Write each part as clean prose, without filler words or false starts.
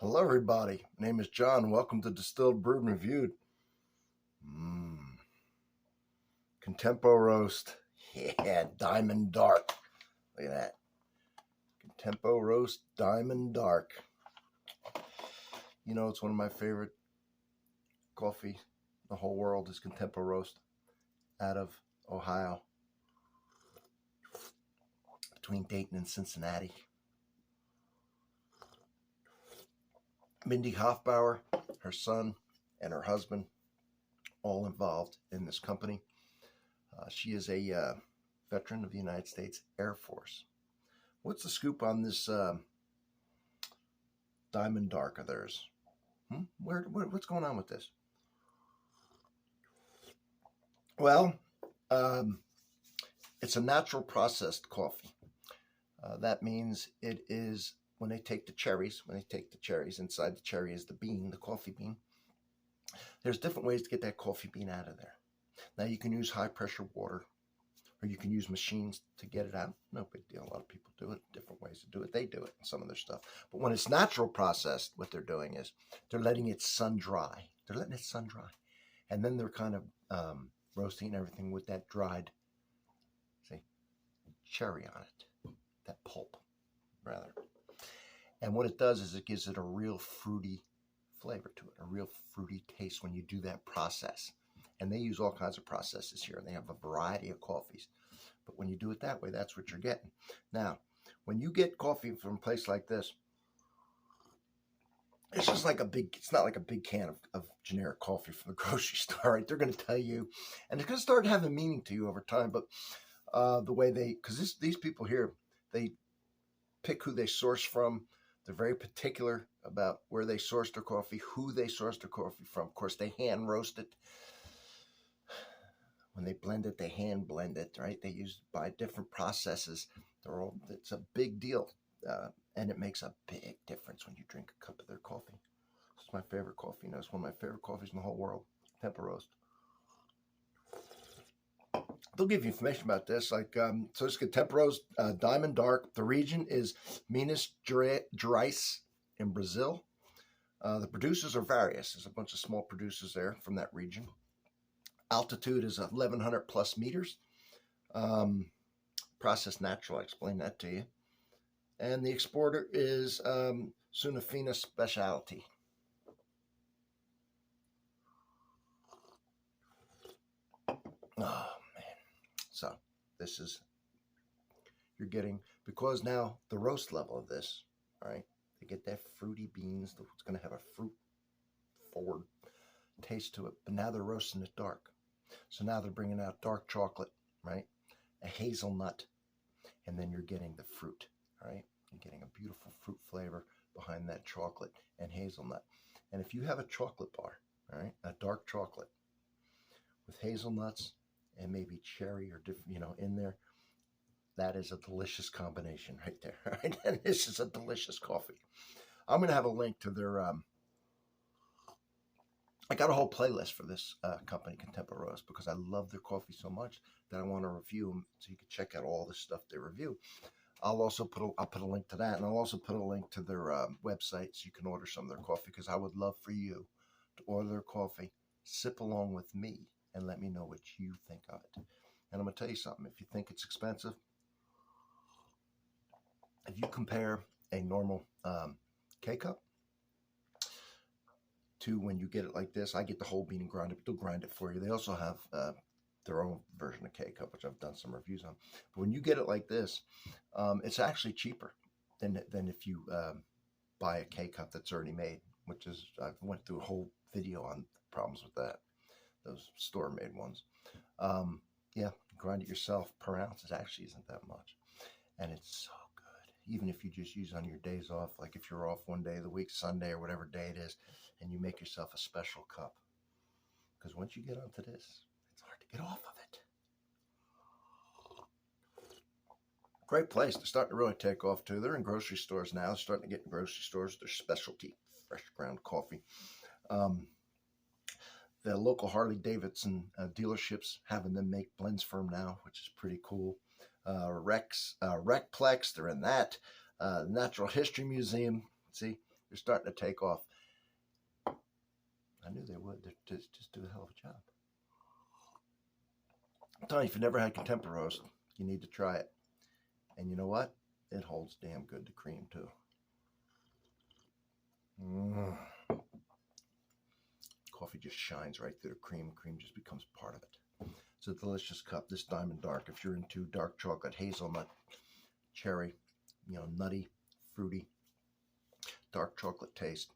Hello, everybody. My name is John. Welcome to Distilled, Brewed, and Reviewed. ContempoRoast. Yeah, Diamond Dark. Look at that. ContempoRoast Diamond Dark. You know, it's one of my favorite coffee in the whole world is ContempoRoast out of Ohio, between Dayton and Cincinnati. Mindy Hofbauer, her son, and her husband, all involved in this company. She is a veteran of the United States Air Force. What's the scoop on this Diamond Dark of theirs? What's going on with this? Well, it's a natural processed coffee. That means it is when they take the cherries, inside the cherry is the bean, the coffee bean. There's different ways to get that coffee bean out of there. Now you can use high pressure water, or you can use machines to get it out. No big deal. A lot of people do it. Different ways to do it. They do it in some of their stuff. But when it's natural processed, what they're doing is they're letting it sun dry. They're letting it sun dry. And then they're kind of roasting everything with that dried, cherry on it. That pulp, rather. And what it does is it gives it a real fruity flavor to it, a real fruity taste when you do that process. And they use all kinds of processes here, and they have a variety of coffees. But when you do it that way, that's what you're getting. Now, when you get coffee from a place like this, it's just like it's not like a big can of generic coffee from the grocery store, right? They're going to tell you, and it's going to start having meaning to you over time. But the way because these people here, they pick who they source from. They're very particular about where they source their coffee, who they source their coffee from. Of course, they hand roast it. When they blend it, they hand blend it, right? They by different processes. It's a big deal, and it makes a big difference when you drink a cup of their coffee. It's my favorite coffee. You know, it's one of my favorite coffees in the whole world. ContempoRoast. They'll give you information about this. So it's ContempoRoast Diamond Dark. The region is Minas Gerais in Brazil. The producers are various. There's a bunch of small producers there from that region. Altitude is 1,100 plus meters. Processed natural, I explained that to you. And the exporter is Sucafina Specialty. Oh, man. So this is, you're getting, because now the roast level of this, all right, they get that fruity beans. It's going to have a fruit forward taste to it, but now they're roasting it dark. So now they're bringing out dark chocolate, right? A hazelnut, and then you're getting the fruit, right? You're getting a beautiful fruit flavor behind that chocolate and hazelnut. And if you have a chocolate bar, all right, a dark chocolate with hazelnuts and maybe cherry or different, in there, that is a delicious combination right there, right? And this is a delicious coffee. I'm going to have a link to their I got a whole playlist for this company, ContempoRoast, because I love their coffee so much that I want to review them, so you can check out all the stuff they review. I'll also put a link to that, and I'll also put a link to their website so you can order some of their coffee, because I would love for you to order their coffee, sip along with me, and let me know what you think of it. And I'm going to tell you something. If you think it's expensive, if you compare a normal K-Cup to when you get it like this, I get the whole bean and grind it, but they'll grind it for you. They also have their own version of K-Cup, which I've done some reviews on. But when you get it like this, it's actually cheaper than if you buy a K-Cup that's already made, which is, I went through a whole video on problems with that, those store-made ones. Yeah, grind it yourself per ounce. It actually isn't that much. And it's so good. Even if you just use on your days off, like if you're off one day of the week, Sunday or whatever day it is, and you make yourself a special cup. Because once you get onto this, it's hard to get off of it. Great place. They're starting to really take off too. They're in grocery stores now. They're starting to get in grocery stores. Their specialty fresh ground coffee. The local Harley Davidson dealerships having them make blends for them now, which is pretty cool. Recplex, they're in that. Natural History Museum. See, They're starting to take off. I knew they would. They just do a hell of a job. I'm telling you, if you've never had ContempoRoast, you need to try it. And you know what? It holds damn good to cream, too. Coffee just shines right through the cream. Cream just becomes part of it. It's a delicious cup. This Diamond Dark, if you're into dark chocolate, hazelnut, cherry, nutty, fruity, dark chocolate taste,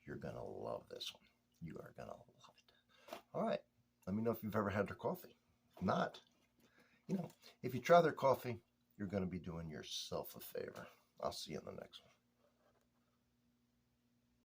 you're going to love this one. You are going to love it. All right. Let me know if you've ever had their coffee. If not, if you try their coffee, you're going to be doing yourself a favor. I'll see you in the next one.